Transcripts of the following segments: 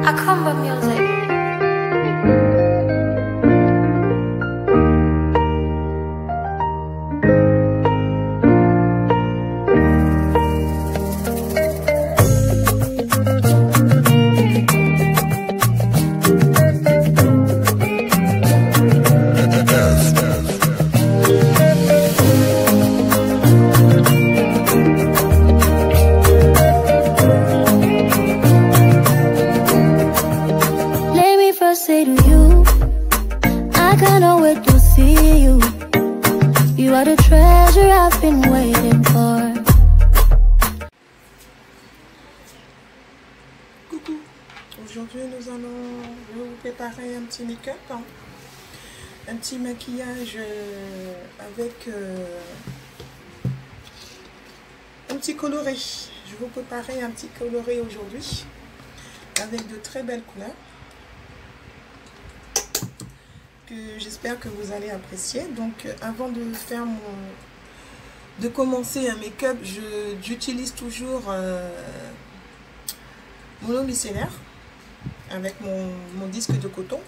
Akamba music. Say to you, I cannot wait to see you. You are the treasure I've been waiting for. Coucou, aujourd'hui nous allons vous préparer un petit make-up, un petit maquillage avec un petit coloré. Je vais vous préparer un petit coloré aujourd'hui avec de très belles couleurs. J'espère que vous allez apprécier. Donc avant de faire de commencer un make-up, j'utilise toujours mon eau micellaire avec mon disque de coton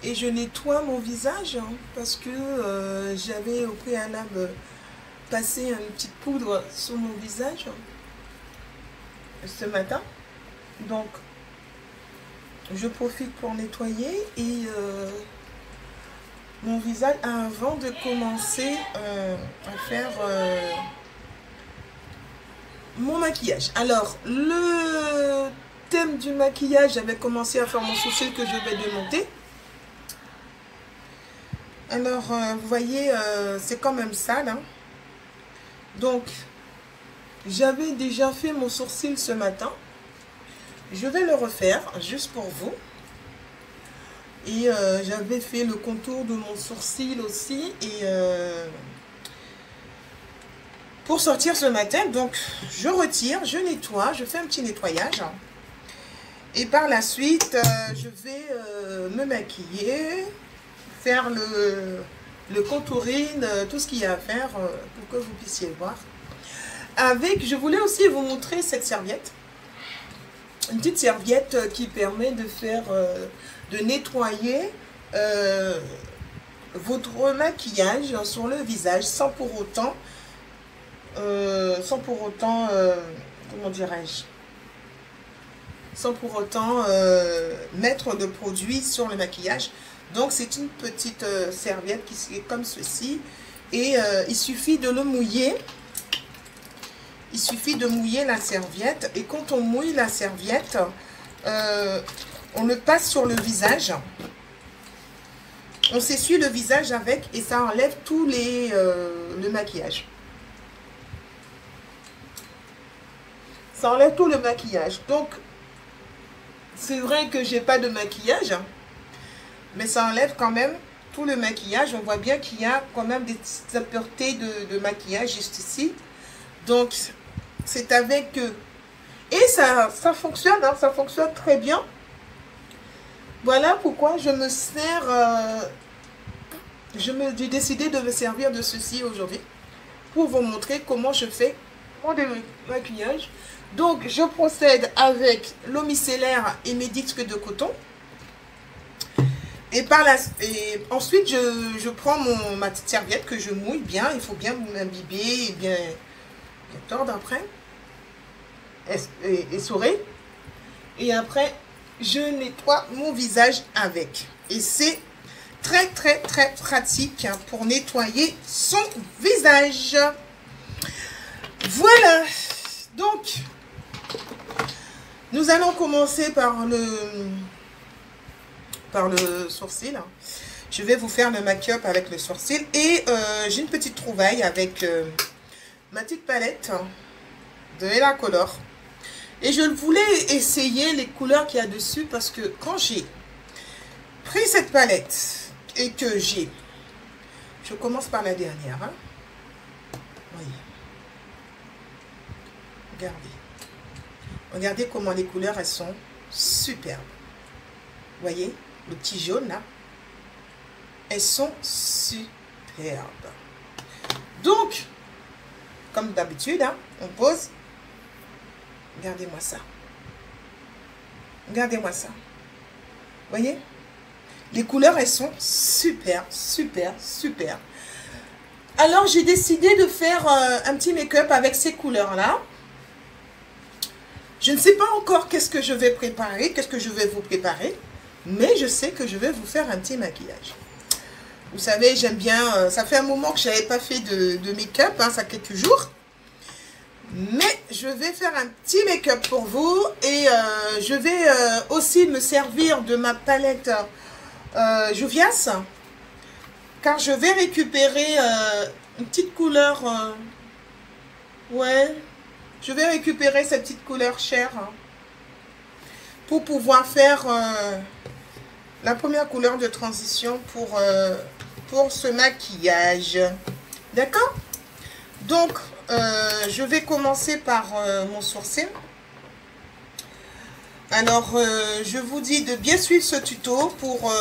et je nettoie mon visage parce que j'avais au préalable passé une petite poudre sur mon visage ce matin. Donc je profite pour nettoyer et mon visage avant de commencer à faire mon maquillage. Alors, le thème du maquillage, j'avais commencé à faire mon sourcil que je vais démonter. Alors, vous voyez, c'est quand même sale, hein. Donc, j'avais déjà fait mon sourcil ce matin. Je vais le refaire juste pour vous. Et j'avais fait le contour de mon sourcil aussi. Et pour sortir ce matin, donc je retire, je nettoie, je fais un petit nettoyage. Et par la suite, je vais me maquiller, faire le contouring, tout ce qu'il y a à faire pour que vous puissiez voir. Je voulais aussi vous montrer cette serviette. Une petite serviette qui permet de faire... de nettoyer votre maquillage sur le visage sans pour autant comment dirais-je, sans pour autant mettre de produit sur le maquillage. Donc c'est une petite serviette qui est comme ceci et il suffit de le mouiller. Il suffit de mouiller la serviette et quand on mouille la serviette, on le passe sur le visage. On s'essuie le visage avec et ça enlève tout le maquillage. Ça enlève tout le maquillage. Donc, c'est vrai que j'ai pas de maquillage, mais ça enlève quand même tout le maquillage. On voit bien qu'il y a quand même des petites impuretés de maquillage juste ici. Donc, c'est avec... et ça fonctionne, hein, ça fonctionne très bien. Voilà pourquoi je me sers, j'ai décidé de me servir de ceci aujourd'hui pour vous montrer comment je fais mon maquillage. Donc je procède avec l'eau micellaire et mes disques de coton. Et ensuite je prends ma petite serviette que je mouille bien. Il faut bien m'imbiber et bien tordre après. Essorer. Et après je nettoie mon visage avec. Et c'est très très très pratique pour nettoyer son visage. Voilà. Donc, nous allons commencer par le sourcil. Je vais vous faire le make-up avec le sourcil. Et j'ai une petite trouvaille avec ma petite palette de Ella Color. Et je voulais essayer les couleurs qu'il y a dessus parce que quand j'ai pris cette palette et que je commence par la dernière. Hein. Voyez. Regardez. Regardez comment les couleurs, elles sont superbes. Voyez, le petit jaune là. Elles sont superbes. Donc, comme d'habitude, hein, on pose. Regardez-moi ça. Regardez-moi ça. Vous voyez? Les couleurs, elles sont super, super, super. Alors, j'ai décidé de faire un petit make-up avec ces couleurs-là. Je ne sais pas encore qu'est-ce que je vais préparer, qu'est-ce que je vais vous préparer. Mais je sais que je vais vous faire un petit maquillage. Vous savez, j'aime bien... ça fait un moment que je n'avais pas fait de make-up, hein, ça fait quelques jours. Mais je vais faire un petit make-up pour vous. Et je vais aussi me servir de ma palette Juvia's. Car je vais récupérer une petite couleur... ouais, je vais récupérer cette petite couleur chère. Hein, pour pouvoir faire... la première couleur de transition pour ce maquillage. D'accord? Donc, je vais commencer par mon sourcil. Alors, je vous dis de bien suivre ce tuto pour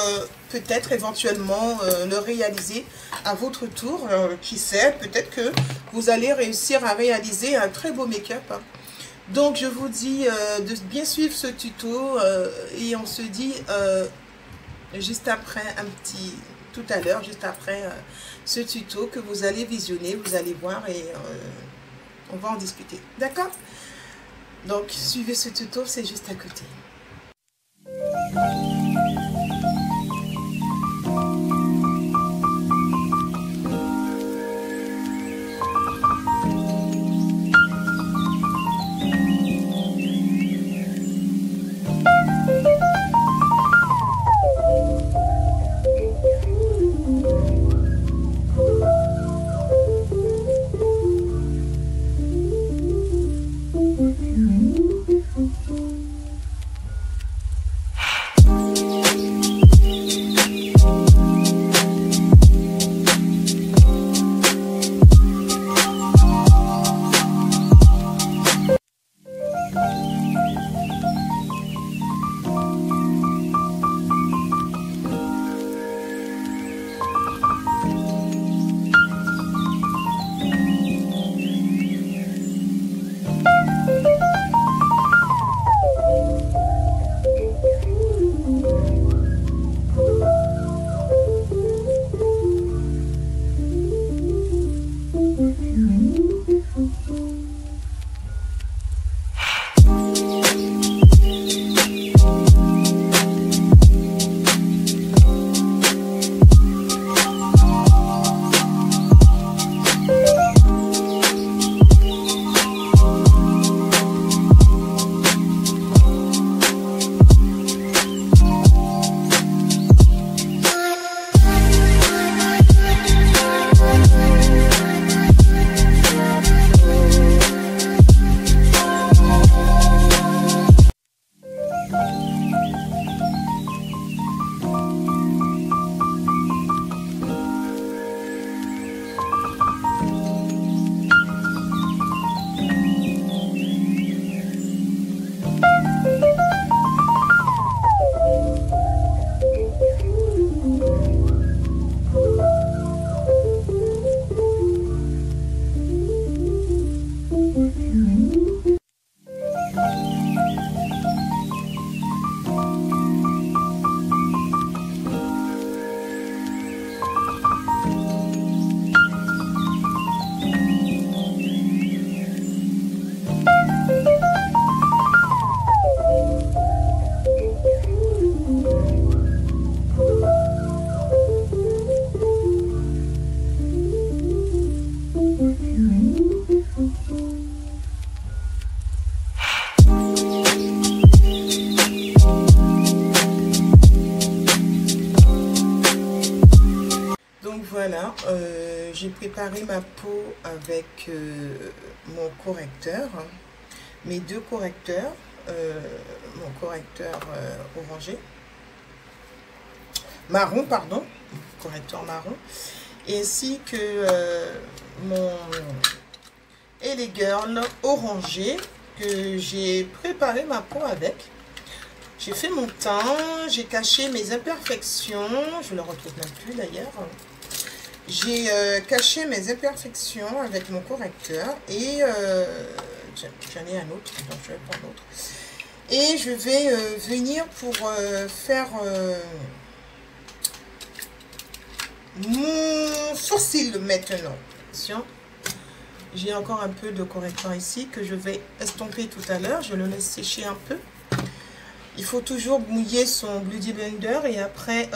peut-être éventuellement le réaliser à votre tour. Qui sait, peut-être que vous allez réussir à réaliser un très beau make-up. Hein. Donc, je vous dis de bien suivre ce tuto et on se dit... juste après tout à l'heure, juste après ce tuto que vous allez visionner, vous allez voir et on va en discuter. D'accord? Donc, suivez ce tuto, c'est juste à côté. Voilà, j'ai préparé ma peau avec mon correcteur, mes deux correcteurs, mon correcteur orangé, marron, pardon, correcteur marron, ainsi que mon LA Girl orangé que j'ai préparé ma peau avec. J'ai fait mon teint, j'ai caché mes imperfections, je ne le retrouve même plus d'ailleurs. J'ai caché mes imperfections avec mon correcteur et j'en ai un autre, donc je vais prendre l'autre. Et je vais venir pour faire mon sourcil maintenant. Attention, j'ai encore un peu de correcteur ici que je vais estomper tout à l'heure. Je le laisse sécher un peu. Il faut toujours mouiller son Beauty Blender et après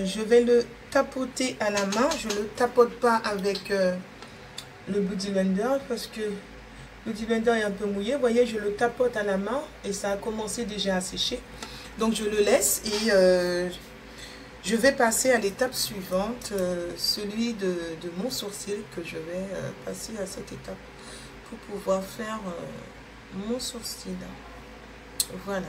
je vais le tapoter à la main. Je ne le tapote pas avec le Beauty Blender parce que le Beauty Blender est un peu mouillé. Vous voyez, je le tapote à la main et ça a commencé déjà à sécher. Donc je le laisse et je vais passer à l'étape suivante, celui de mon sourcil que je vais passer à cette étape pour pouvoir faire mon sourcil. Voilà.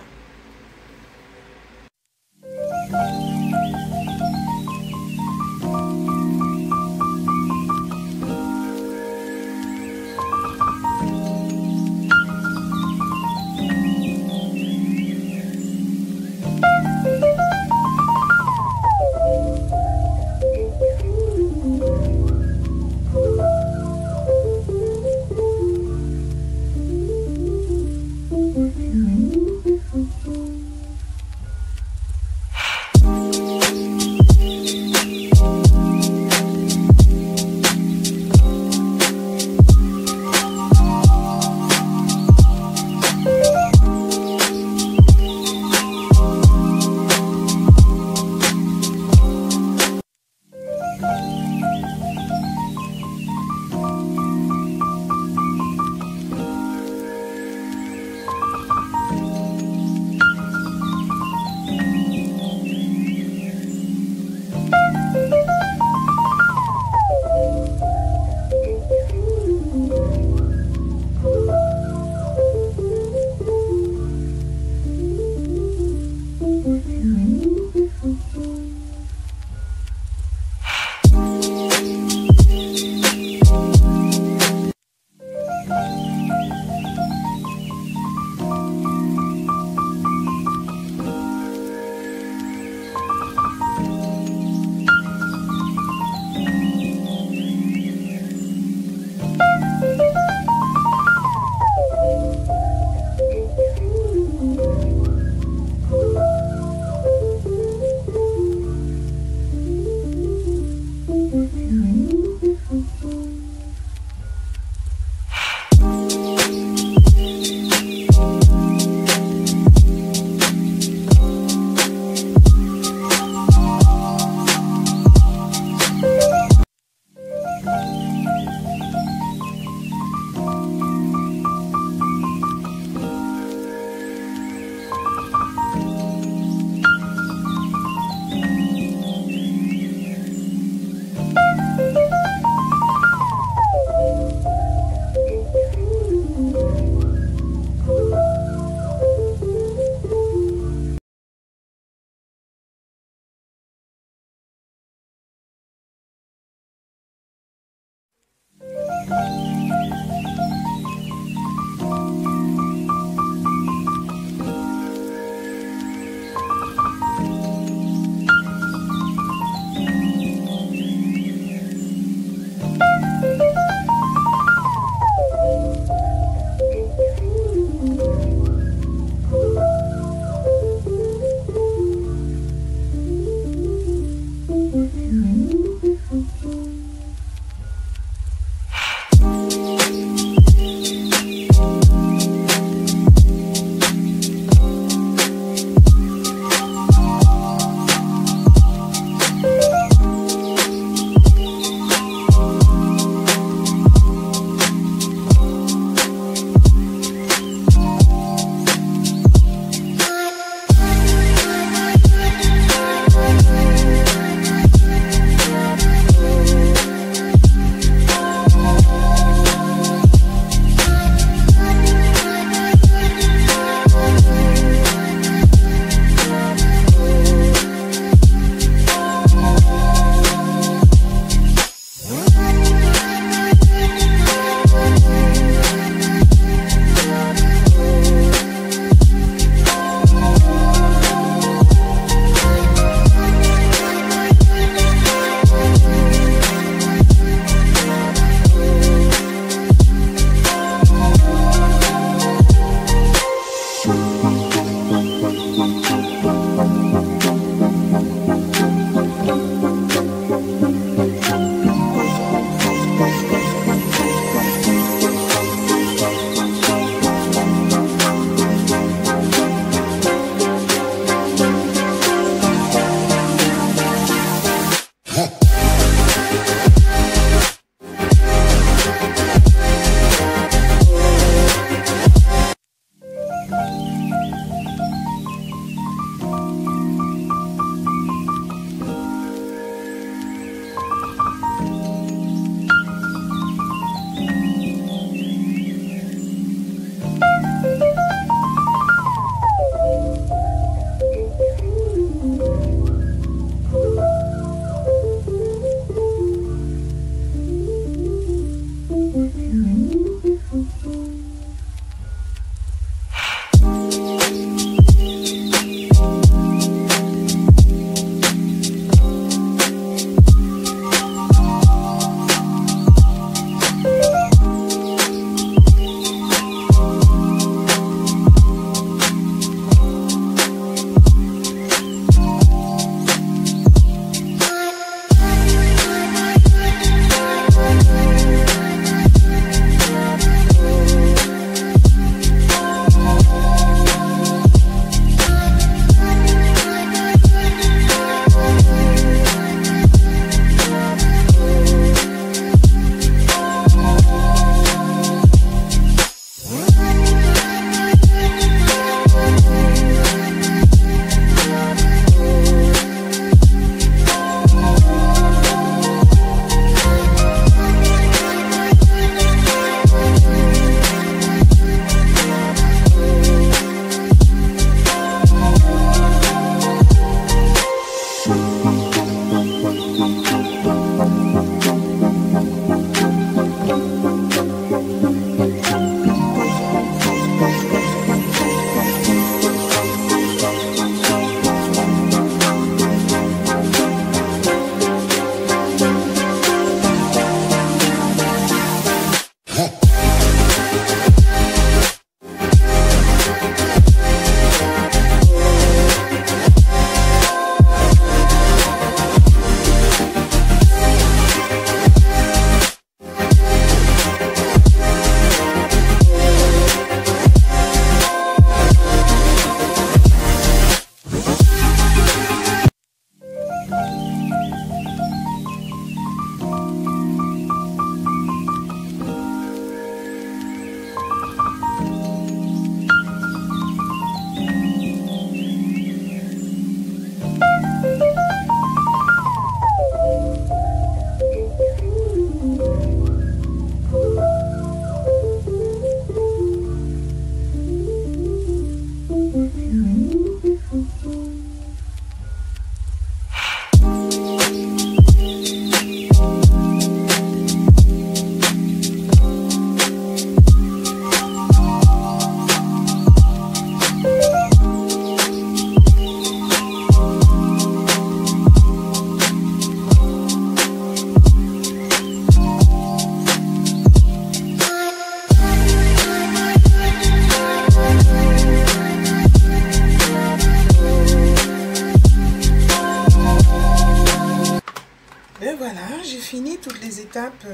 fini toutes les étapes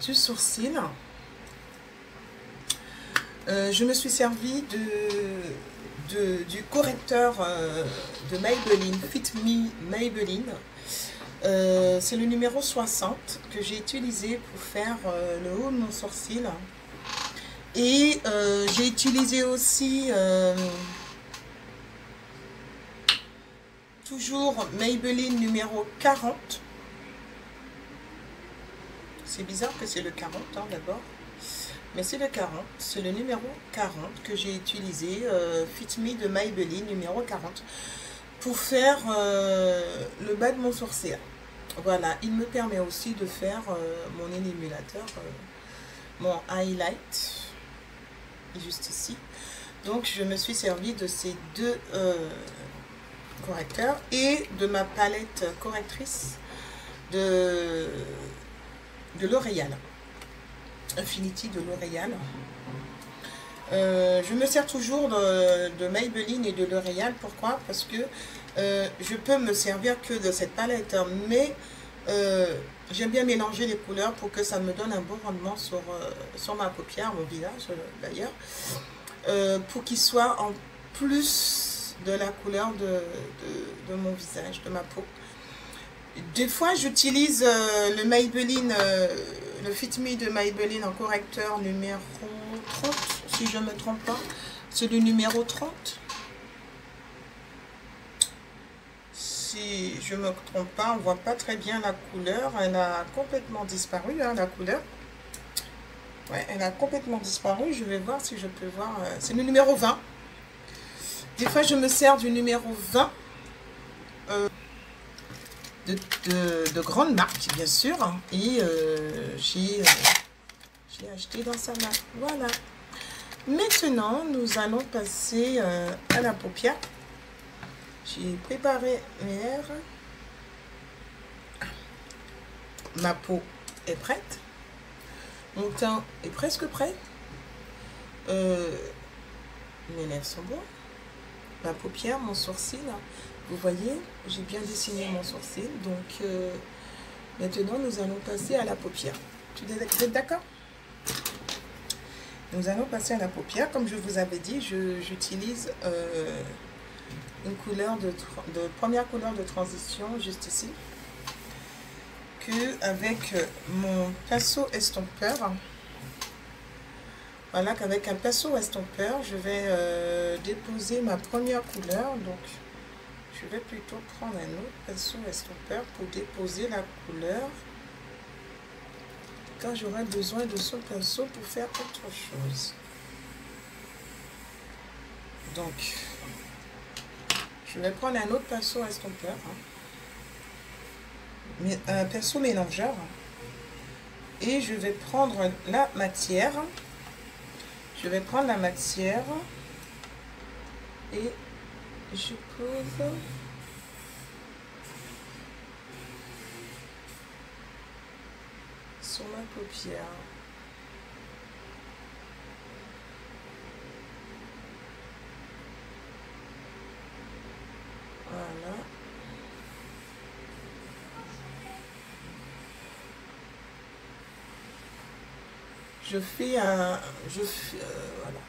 du sourcil. Je me suis servi du correcteur de Maybelline, Fit Me Maybelline. C'est le numéro 60 que j'ai utilisé pour faire le haut de mon sourcil. Et j'ai utilisé aussi toujours Maybelline numéro 40. C'est bizarre que c'est le 40 hein, d'abord. Mais c'est le 40, c'est le numéro 40 que j'ai utilisé, Fit Me de Maybelline numéro 40, pour faire le bas de mon sourcil. Voilà, il me permet aussi de faire mon élimulateur, mon highlight, juste ici. Donc je me suis servi de ces deux correcteurs et de ma palette correctrice de L'Oréal. Infinity de L'Oréal. Je me sers toujours de Maybelline et de L'Oréal. Pourquoi? Parce que je peux me servir que de cette palette, mais j'aime bien mélanger les couleurs pour que ça me donne un bon rendement sur ma paupière, mon visage d'ailleurs, pour qu'il soit en plus de la couleur de mon visage, de ma peau. Des fois j'utilise le Maybelline, le Fit Me de Maybelline en correcteur numéro 30, si je ne me trompe pas. C'est le numéro 30. Si je ne me trompe pas, on ne voit pas très bien la couleur. Elle a complètement disparu, hein, la couleur. Ouais, elle a complètement disparu. Je vais voir si je peux voir. C'est le numéro 20. Des fois, je me sers du numéro 20. De grandes marques, bien sûr. Et j'ai acheté dans sa marque. Voilà. Maintenant, nous allons passer à la paupière. J'ai préparé mes lèvres. Ma peau est prête. Mon teint est presque prêt. Mes lèvres sont bonnes. Ma paupière, mon sourcil. Vous voyez, j'ai bien dessiné mon sourcil. Donc, maintenant, nous allons passer à la paupière. Vous êtes d'accord? Nous allons passer à la paupière. Comme je vous avais dit, j'utilise une couleur première couleur de transition, juste ici. Avec mon pinceau estompeur. Voilà, qu'avec un pinceau estompeur, je vais déposer ma première couleur. Donc, je vais plutôt prendre un autre pinceau estompeur pour déposer la couleur. Quand j'aurai besoin de ce pinceau pour faire autre chose. Donc, je vais prendre un autre pinceau estompeur. Un pinceau mélangeur. Et je vais prendre la matière. Je vais prendre la matière. Et je pose sur ma paupière. Voilà. Je fais un... voilà.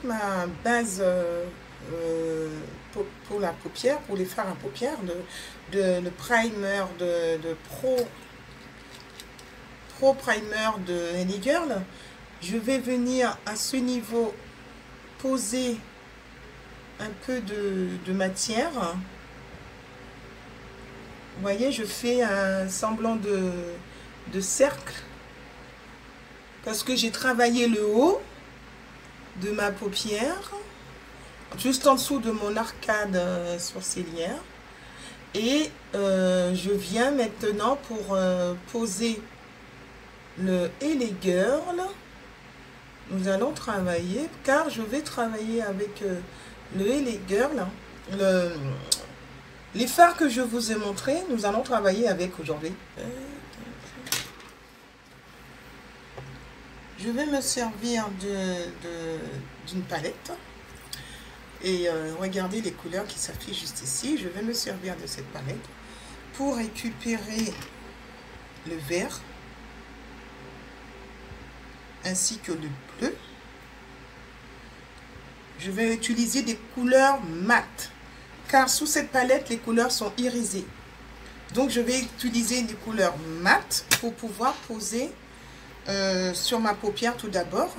Ma base pour la paupière, pour les fards à paupières, le primer de Pro Primer de Any Girl. Je vais venir à ce niveau poser un peu de matière. Vous voyez, je fais un semblant de cercle parce que j'ai travaillé le haut de ma paupière, juste en dessous de mon arcade sourcilière. Et je viens maintenant pour poser le LA Girl. Nous allons travailler, car je vais travailler avec le LA Girl. Les fards que je vous ai montrés, nous allons travailler avec aujourd'hui. Je vais me servir d'une palette et regardez les couleurs qui s'affichent juste ici. Je vais me servir de cette palette pour récupérer le vert ainsi que le bleu. Je vais utiliser des couleurs mates car sous cette palette les couleurs sont irisées. Donc je vais utiliser des couleurs mates pour pouvoir poser sur ma paupière tout d'abord,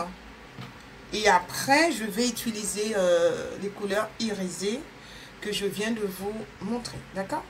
Et après, je vais utiliser les couleurs irisées que je viens de vous montrer. D'accord?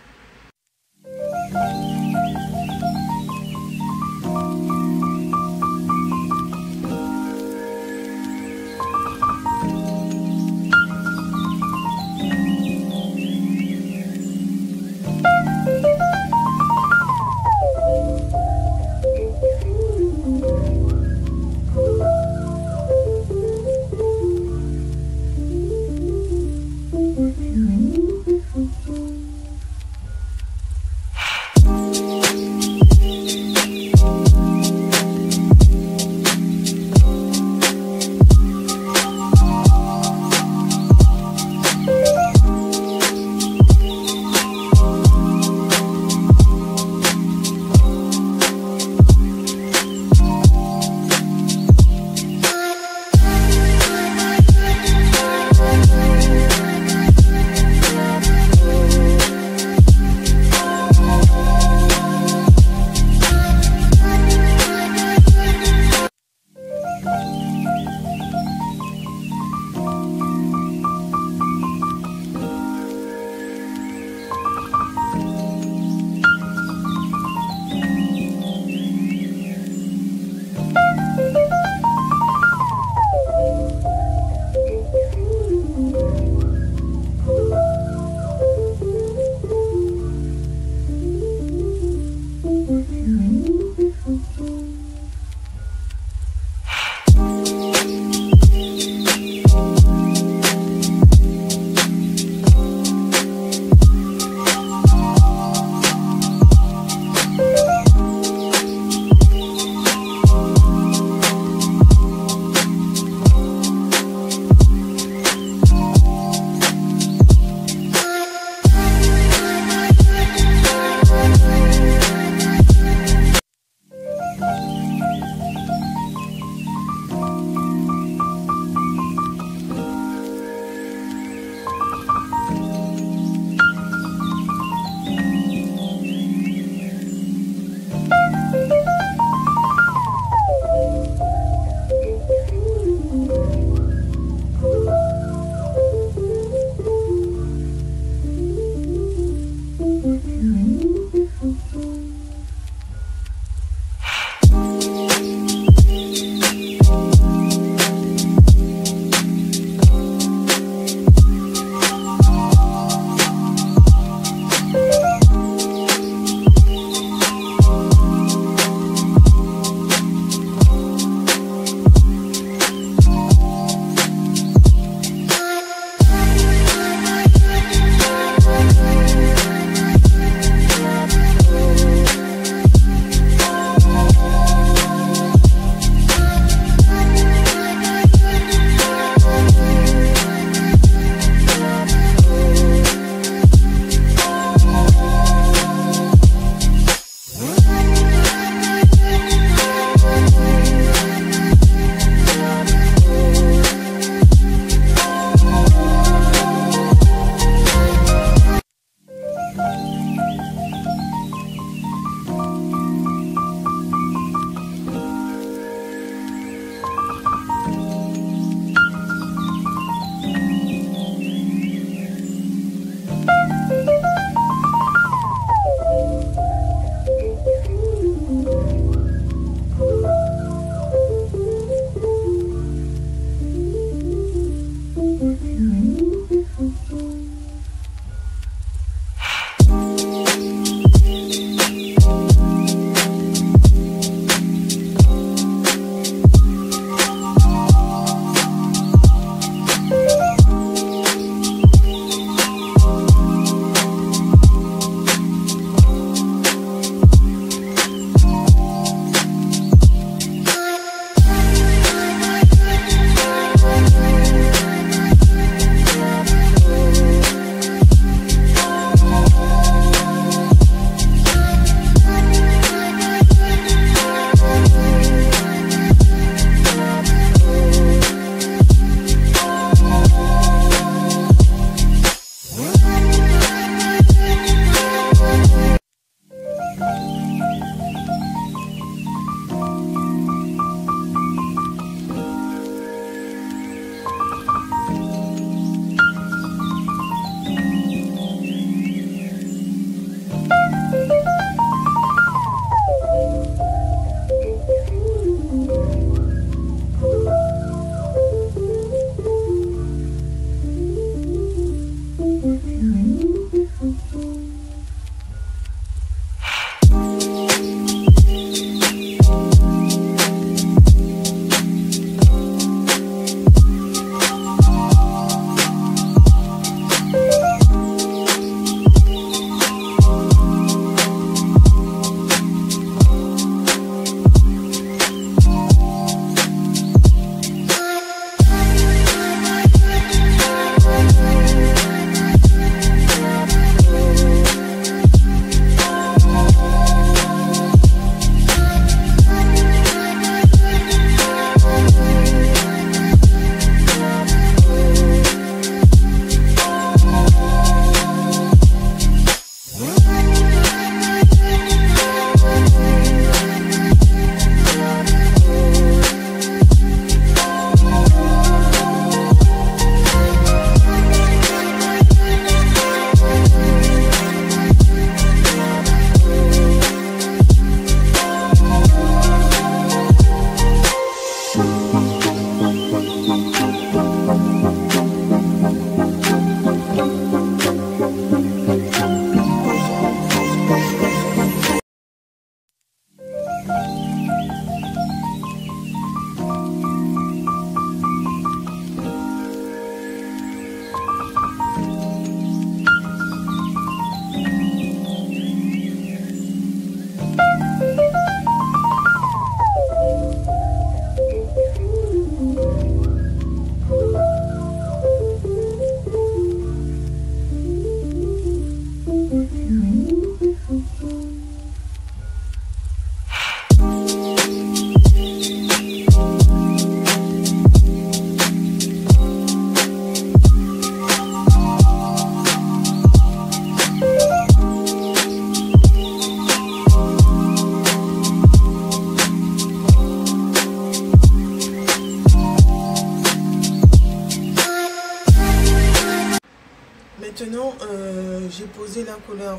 j'ai posé la couleur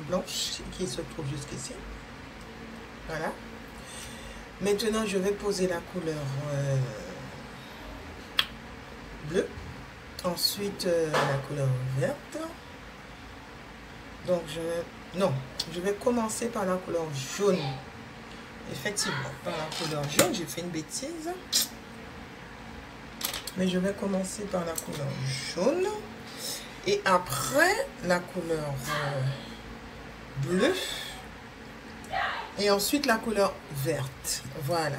blanche qui se trouve jusqu'ici. Voilà. Maintenant, je vais poser la couleur bleue. Ensuite, la couleur verte. Donc, je vais commencer par la couleur jaune. Effectivement, par la couleur jaune, j'ai fait une bêtise. Mais je vais commencer par la couleur jaune. Et après, la couleur bleue. Et ensuite, la couleur verte. Voilà.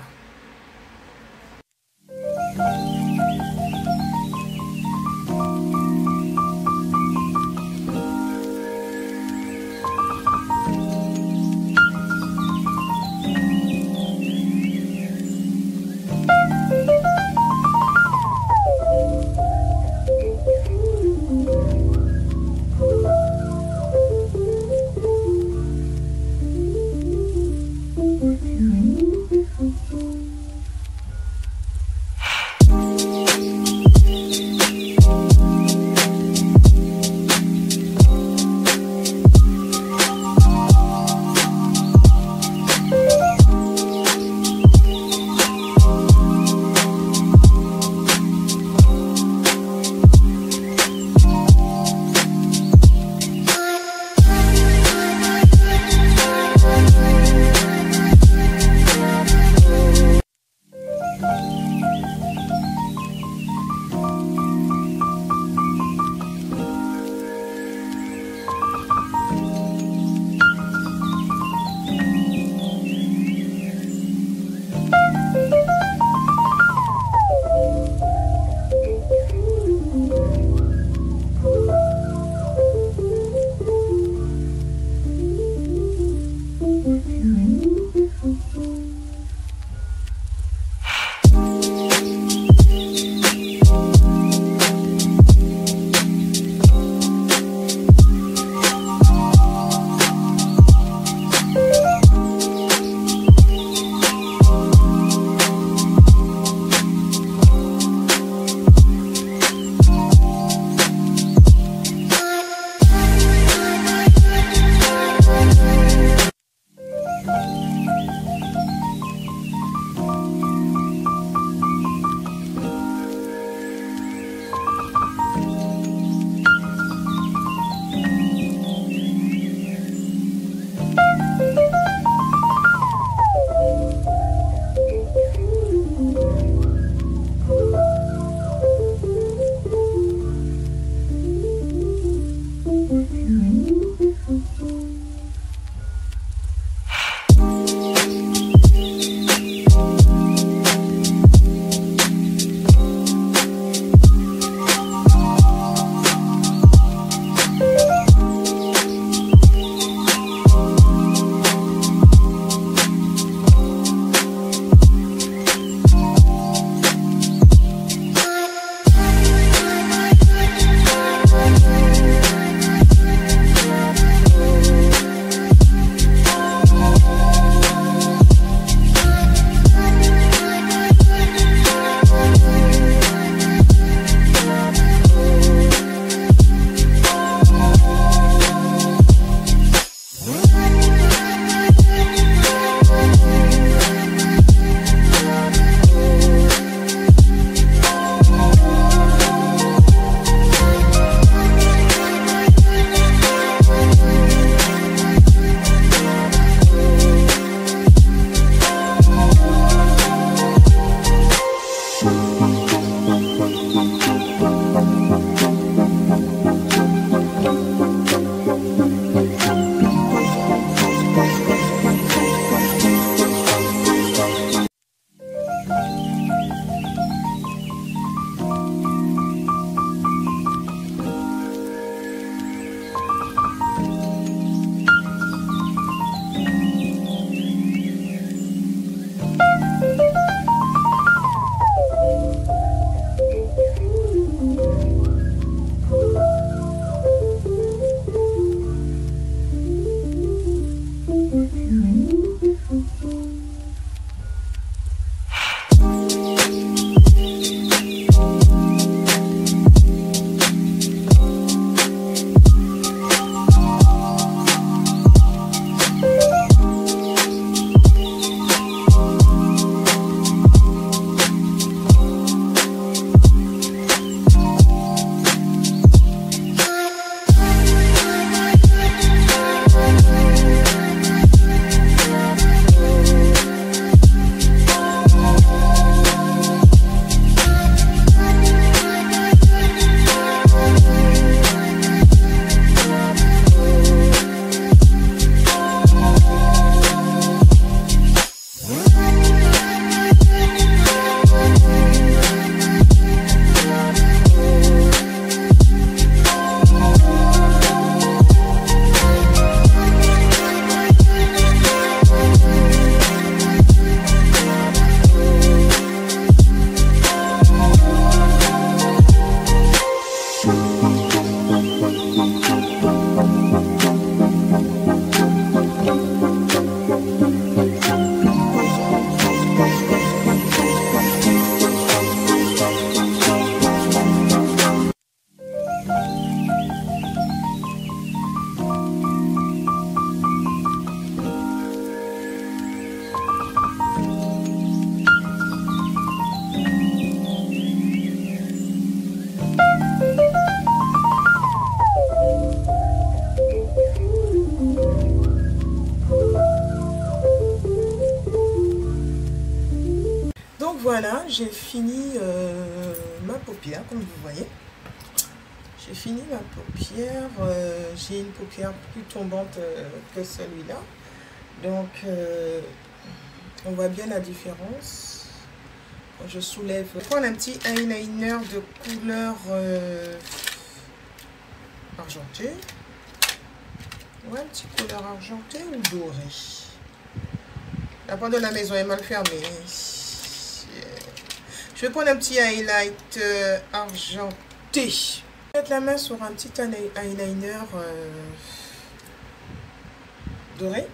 voilà, j'ai fini ma paupière, comme vous voyez. J'ai fini ma paupière. J'ai une paupière plus tombante que celui-là. Donc, on voit bien la différence. Quand je soulève, je vais prendre un petit eyeliner de couleur argentée. Ouais, un petit couleur argentée ou doré. La porte de la maison est mal fermée. Je vais prendre un petit highlight argenté. Je vais mettre la main sur un petit eyeliner doré.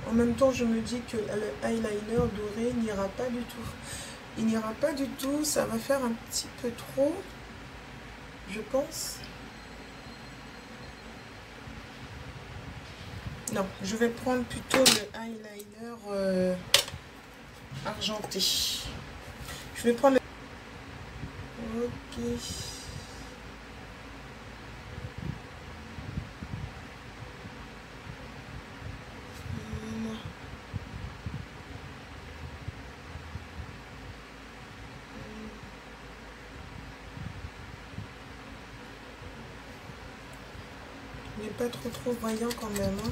En même temps, je me dis que le eyeliner doré n'ira pas du tout. Il n'ira pas du tout. Ça va faire un petit peu trop, je pense. Non, je vais prendre plutôt le eyeliner argenté. Je vais prendre le... Ok. Il n'est pas trop voyant quand même. Hein.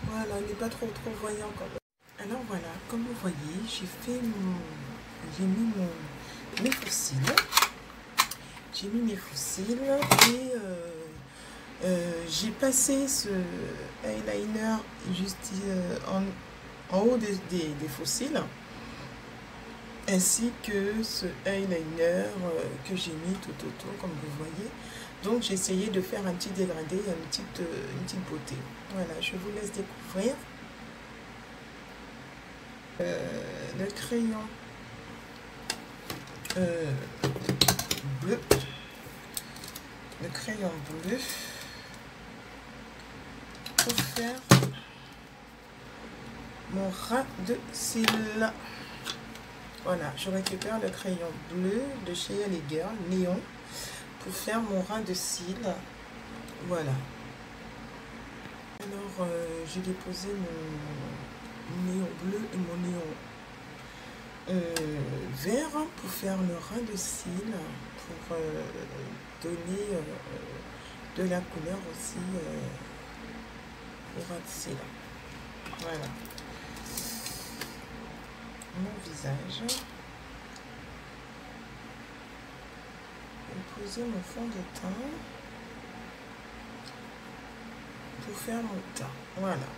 Voilà, il n'est pas trop voyant quand même. Alors voilà, comme vous voyez, j'ai mis mes faux cils. J'ai mis mes faux cils et j'ai passé ce eyeliner juste en haut des faux cils, ainsi que ce eyeliner que j'ai mis tout autour, comme vous voyez. Donc j'ai essayé de faire un petit dégradé, une petite beauté. Voilà, je vous laisse découvrir. Le crayon bleu. Le crayon bleu pour faire mon ras de cils. Voilà, je récupère le crayon bleu de chez Ellie Girl, néon, pour faire mon ras de cils. Voilà. Alors, j'ai déposé mon néon bleu et mon néon vert pour faire le ras de cils, pour donner de la couleur aussi au ras de cils. Voilà. Mon visage. Poser mon fond de teint pour faire mon teint. Voilà.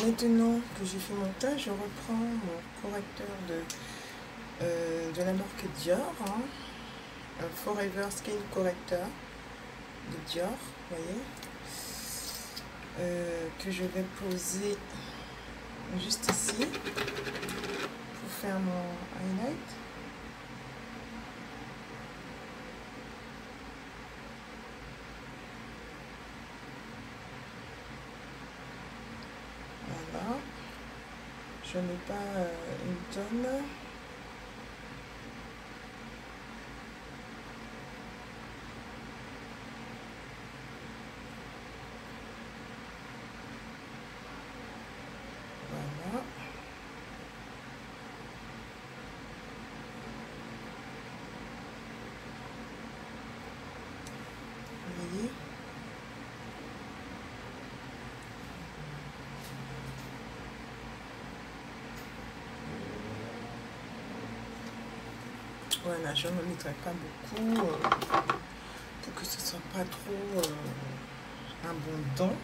Maintenant que j'ai fait mon teint, je reprends mon correcteur de la marque Dior, hein, un Forever Skin Corrector de Dior, vous voyez, que je vais poser juste ici pour faire mon highlight. Voilà, je n'ai pas une tonne. Voilà, je ne mettrai pas beaucoup pour que ce ne soit pas trop abondant.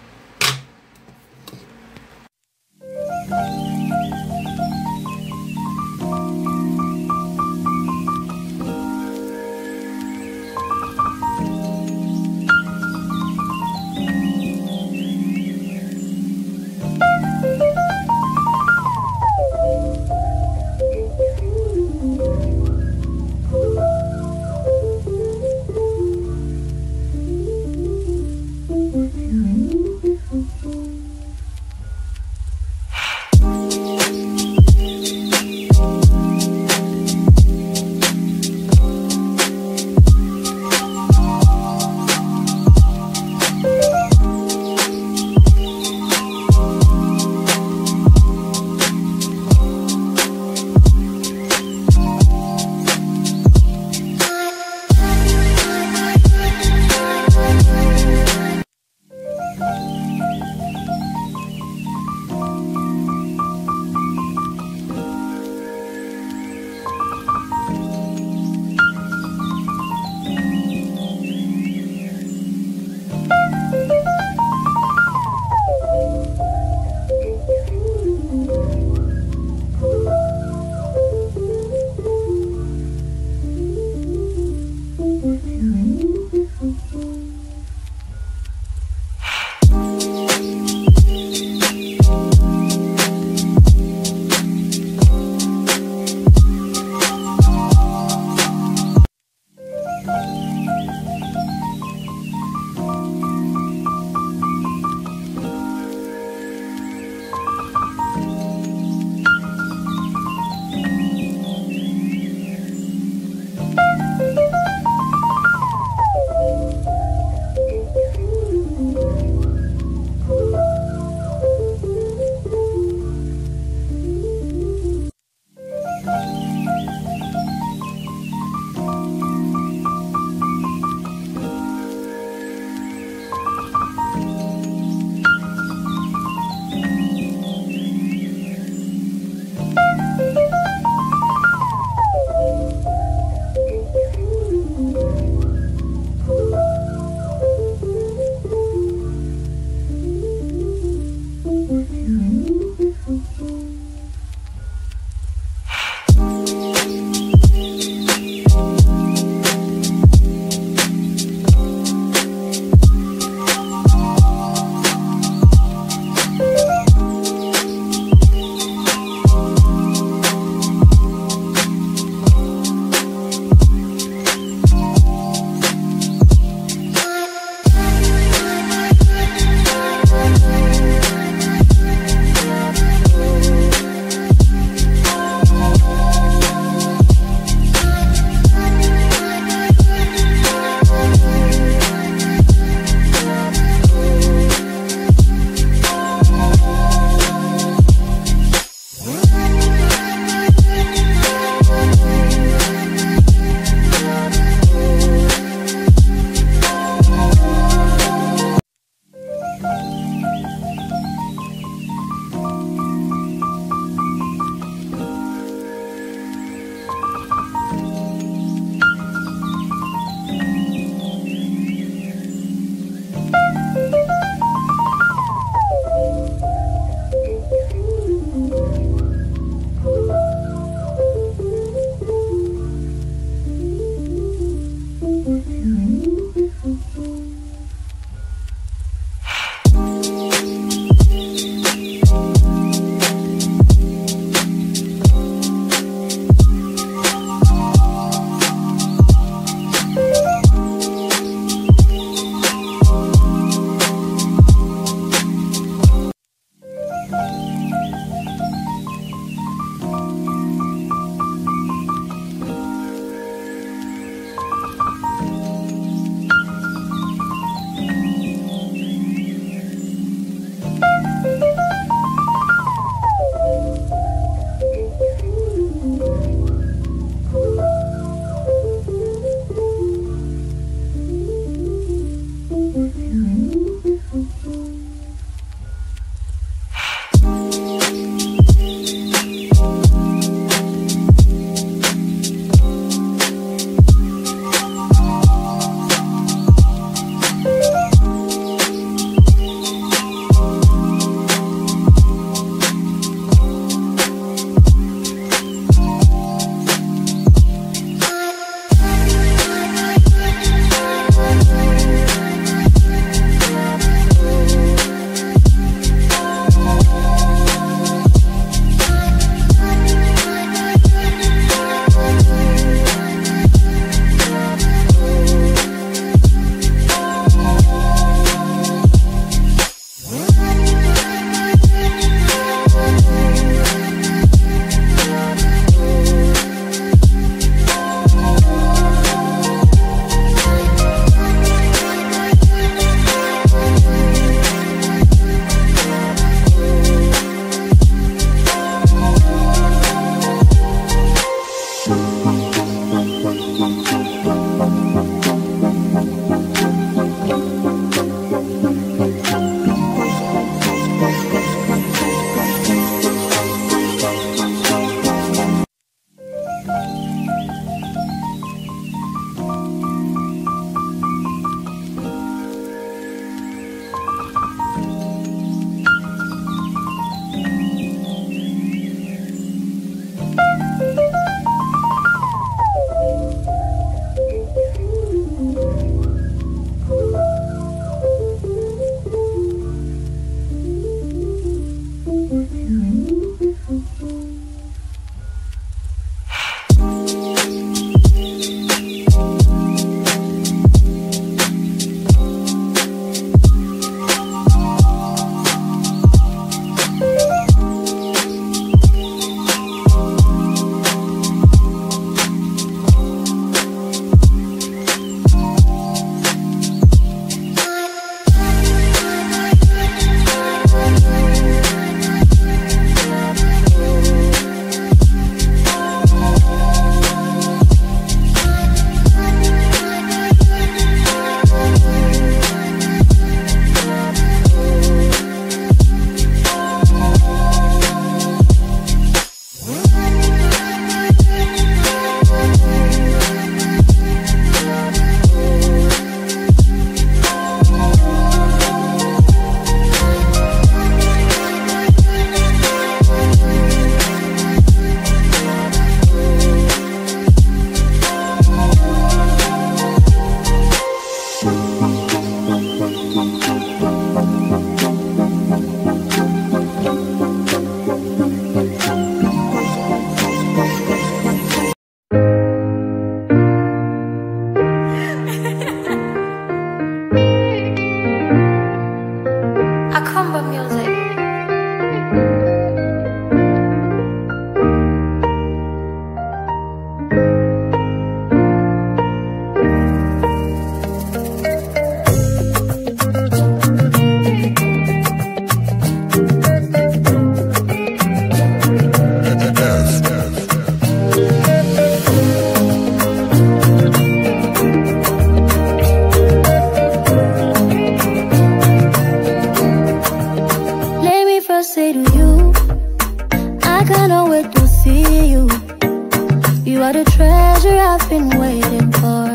You are the treasure I've been waiting for.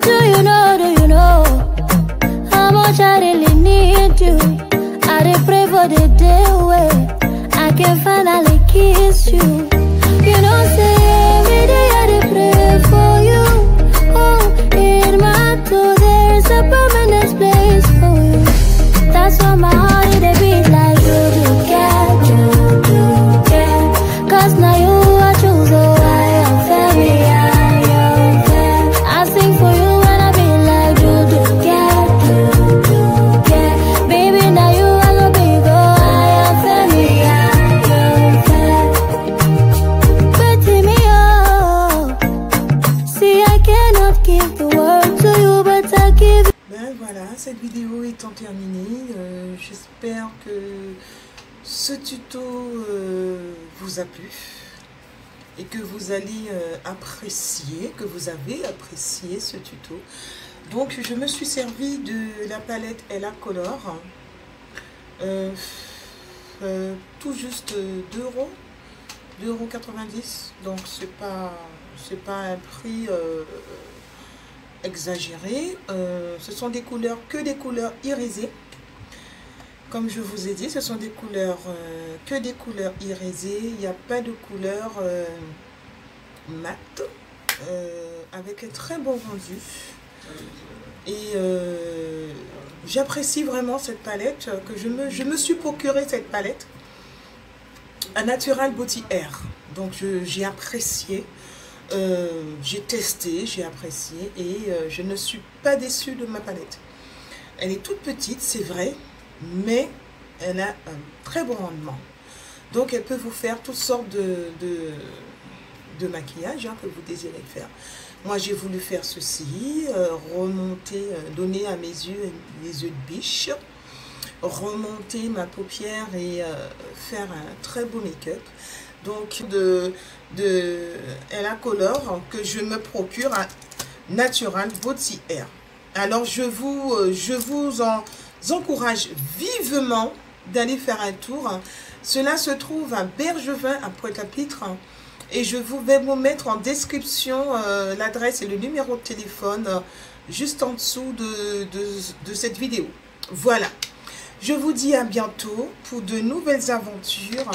Do you know how much I really need you? I did pray for the day where I can finally kiss you. You know, say every day I did pray for you. Oh, in my soul there's a permanent place for you. That's why my heart it beat like you care. Cause now you are choose, oh I am family, I am fair. I sing for you when I be like you care. Baby now you are the big, oh I am family, I am fair. Pretty me oh, see I cannot give the world to you but I give. Ben voilà, cette vidéo étant terminée, j'espère que ce tuto vous a plu et que vous allez apprécier, que vous avez apprécié ce tuto. Donc je me suis servi de la palette Ella Color, tout juste 2,90 €, donc c'est pas un prix exagéré. Ce sont des couleurs, que des couleurs irisées. Comme je vous ai dit, ce sont des couleurs, que des couleurs irisées. Il n'y a pas de couleurs mat, avec un très bon rendu. Et j'apprécie vraiment cette palette, que je me suis procuré cette palette à Natural Beauty Air. Donc j'ai apprécié, j'ai testé, j'ai apprécié et je ne suis pas déçue de ma palette. Elle est toute petite, c'est vrai, mais elle a un très bon rendement. Donc elle peut vous faire toutes sortes de maquillage que vous désirez faire. Moi j'ai voulu faire ceci, remonter, donner à mes yeux les yeux de biche, remonter ma paupière et faire un très beau make-up. Donc de Ella Color que je me procure à Natural Beauty Air. Alors je vous encourage vivement d'aller faire un tour. Cela se trouve à Bergevin, à Pointe-à-Pitre. Et je vais vous mettre en description l'adresse et le numéro de téléphone juste en dessous de cette vidéo. Voilà. Je vous dis à bientôt pour de nouvelles aventures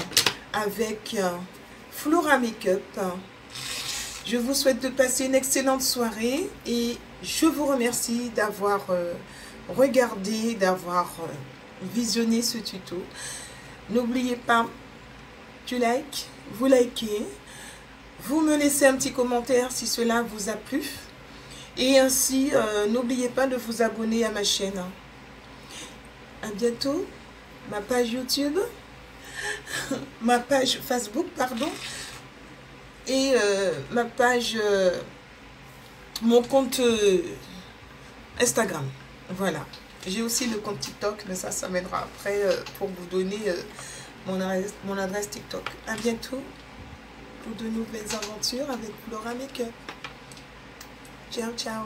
avec Flora Makeup. Je vous souhaite de passer une excellente soirée et je vous remercie d'avoir regardé, d'avoir visionné ce tuto. N'oubliez pas, vous likez, vous me laissez un petit commentaire si cela vous a plu. Et ainsi, n'oubliez pas de vous abonner à ma chaîne. À bientôt, ma page YouTube, ma page Facebook, pardon, et ma page, mon compte Instagram. Voilà. J'ai aussi le compte TikTok, mais ça m'aidera après pour vous donner mon adresse TikTok. À bientôt pour de nouvelles aventures avec Flora Makeup. Ciao, ciao.